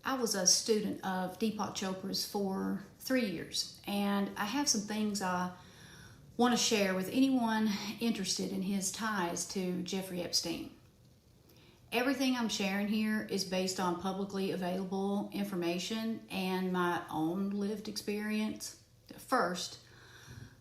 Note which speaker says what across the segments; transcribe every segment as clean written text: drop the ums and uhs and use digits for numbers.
Speaker 1: I was a student of Deepak Chopra's for 3 years, and I have some things I want to share with anyone interested in his ties to Jeffrey Epstein. Everything I'm sharing here is based on publicly available information and my own lived experience. First,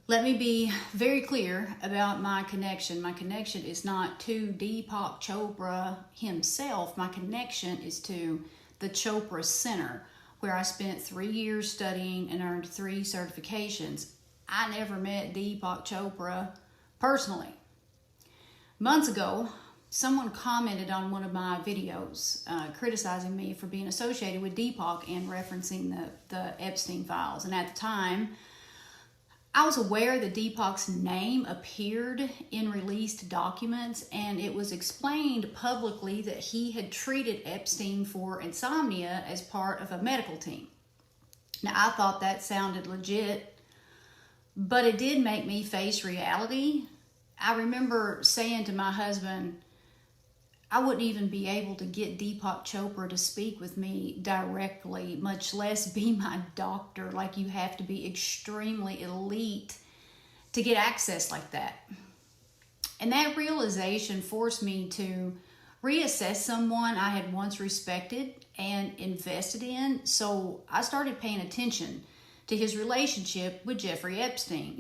Speaker 1: let me be very clear about my connection. My connection is not to Deepak Chopra himself. My connection is to the Chopra Center, where I spent 3 years studying and earned 3 certifications. I never met Deepak Chopra personally. Months ago, someone commented on one of my videos criticizing me for being associated with Deepak and referencing the Epstein files. And at the time, I was aware that Deepak's name appeared in released documents, and it was explained publicly that he had treated Epstein for insomnia as part of a medical team. Now, I thought that sounded legit, but it did make me face reality. I remember saying to my husband, I wouldn't even be able to get Deepak Chopra to speak with me directly, much less be my doctor. Like, you have to be extremely elite to get access like that. And that realization forced me to reassess someone I had once respected and invested in. So I started paying attention to his relationship with Jeffrey Epstein.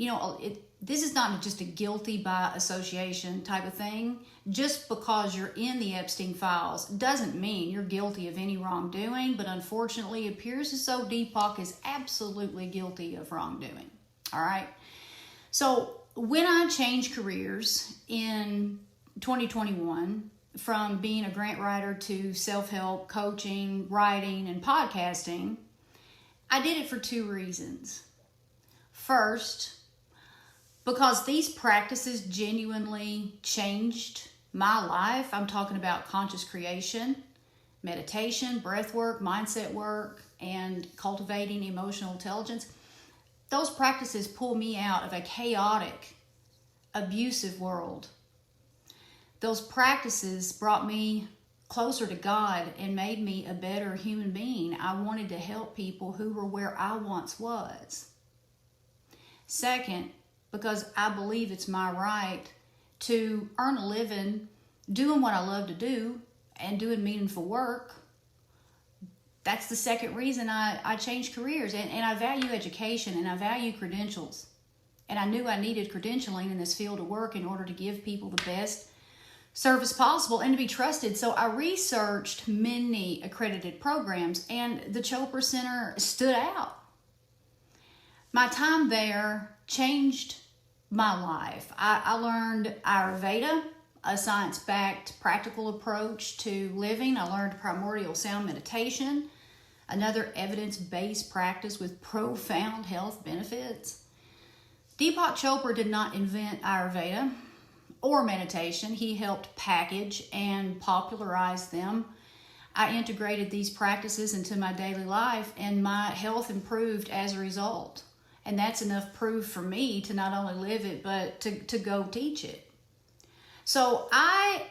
Speaker 1: This is not just a guilty by association type of thing. Just because you're in the Epstein files doesn't mean you're guilty of any wrongdoing, but unfortunately it appears as though Deepak is absolutely guilty of wrongdoing. All right. So when I changed careers in 2021 from being a grant writer to self-help, coaching, writing, and podcasting, I did it for 2 reasons. First, because these practices genuinely changed my life. I'm talking about conscious creation, meditation, breath work, mindset work, and cultivating emotional intelligence. Those practices pull me out of a chaotic, abusive world. Those practices brought me closer to God and made me a better human being. I wanted to help people who were where I once was. Second, because I believe it's my right to earn a living doing what I love to do and doing meaningful work. That's the second reason I changed careers. And I value education and I value credentials. And I knew I needed credentialing in this field of work in order to give people the best service possible and to be trusted. So I researched many accredited programs, and the Chopra Center stood out. My time there changed my life. I learned Ayurveda, a science-backed practical approach to living. I learned primordial sound meditation, another evidence-based practice with profound health benefits. Deepak Chopra did not invent Ayurveda or meditation. He helped package and popularize them. I integrated these practices into my daily life, and my health improved as a result. And that's enough proof for me to not only live it, but to go teach it. So I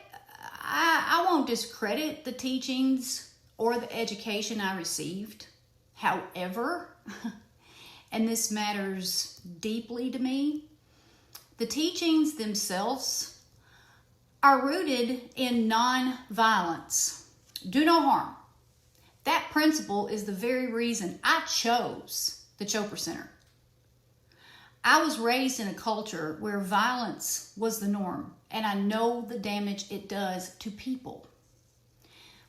Speaker 1: won't discredit the teachings or the education I received. However, and this matters deeply to me, the teachings themselves are rooted in non-violence. Do no harm. That principle is the very reason I chose the Chopra Center. I was raised in a culture where violence was the norm, and I know the damage it does to people.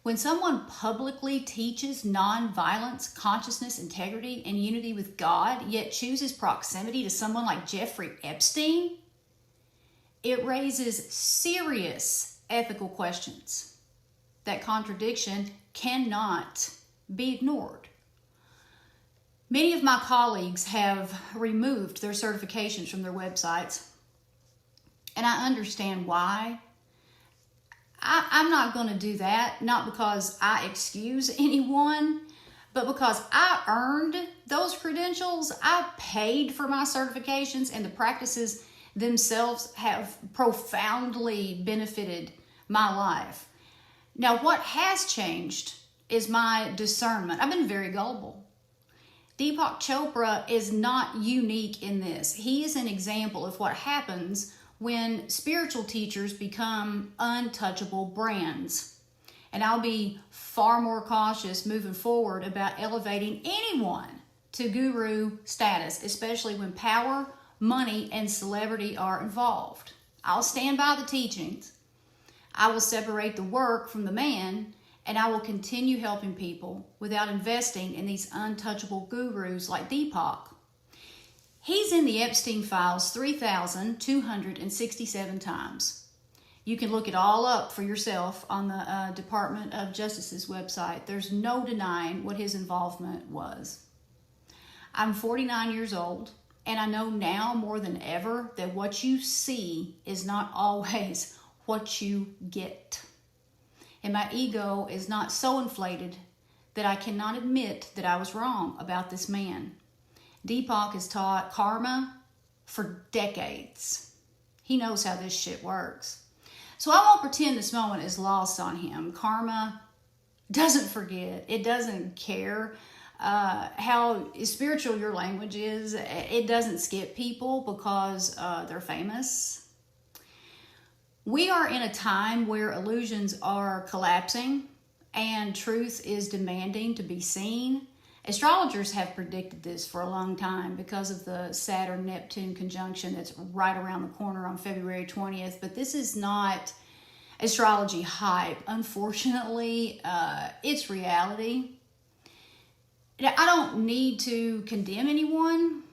Speaker 1: When someone publicly teaches non-violence, consciousness, integrity, and unity with God, yet chooses proximity to someone like Jeffrey Epstein, it raises serious ethical questions. That contradiction cannot be ignored. Many of my colleagues have removed their certifications from their websites, and I understand why. I'm not going to do that, not because I excuse anyone, but because I earned those credentials. I paid for my certifications, and the practices themselves have profoundly benefited my life. Now, what has changed is my discernment. I've been very gullible. Deepak Chopra is not unique in this. He is an example of what happens when spiritual teachers become untouchable brands. And I'll be far more cautious moving forward about elevating anyone to guru status, especially when power, money, and celebrity are involved. I'll stand by the teachings. I will separate the work from the man, and I will continue helping people without investing in these untouchable gurus like Deepak. He's in the Epstein files 3,267 times. You can look it all up for yourself on the Department of Justice's website. There's no denying what his involvement was. I'm 49 years old, and I know now more than ever that what you see is not always what you get. And my ego is not so inflated that I cannot admit that I was wrong about this man. Deepak has taught karma for decades. He knows how this shit works. So I won't pretend this moment is lost on him. Karma doesn't forget. It doesn't care how spiritual your language is. It doesn't skip people because they're famous. We are in a time where illusions are collapsing and truth is demanding to be seen. Astrologers have predicted this for a long time because of the Saturn-Neptune conjunction that's right around the corner on February 20th. But this is not astrology hype. Unfortunately, it's reality. I don't need to condemn anyone.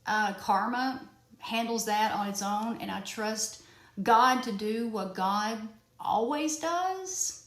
Speaker 1: Karma handles that on its own, and I trust God to do what God always does.